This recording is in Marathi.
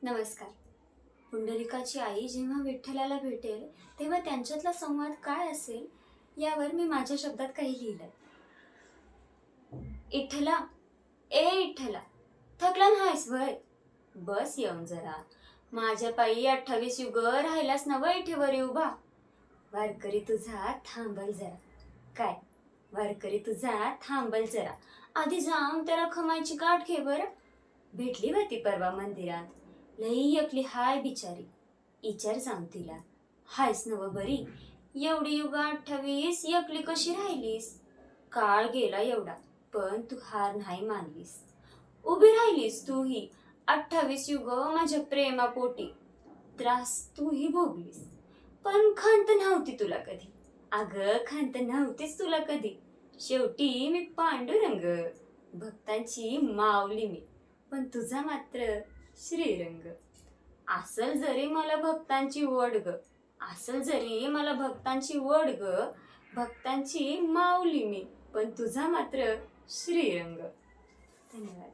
नमस्कार. पुंडलिकाची आई जेव्हा विठ्ठलाला भेटेल तेव्हा त्यांच्यातला संवाद काय असेल यावर मी माझ्या शब्दात काही लिहिलंय. इठ्ठला, ए इठ्ठला, थकला नाहीस वय? बस येऊन जरा. माझ्या पायी 28 युग राहिलास ना वय इठेवर उभा. वारकरी तुझा थांबल जरा. काय वारकरी तुझा थांबल जरा. आधी जाऊन त्याला खमायची गाठ घे बरं. भेटली होती परवा मंदिरात. लई एकली हाय बिचारी. इचार सांग तिला, हायस नव बरी? एवढी युग 28 एकली कशी राहिलीस? काळ गेला एवढा पण तू हार नाही मानलीस. उभी राहिलीस तूही 28 युग माझ्या प्रेमापोटी. त्रास तूही भोगलीस पण खंत नव्हती तुला कधी. अगं खंत नव्हतीच तुला कधी. शेवटी मी पांडुरंग, भक्तांची माऊली मी, पण तुझा मात्र श्रीरंग. असल जरी मला भक्तांची ओढ ग, असल जरी मला भक्तांची ओढ ग, भक्तांची माऊली मी, पण तुझा मात्र श्रीरंग. धन्यवाद.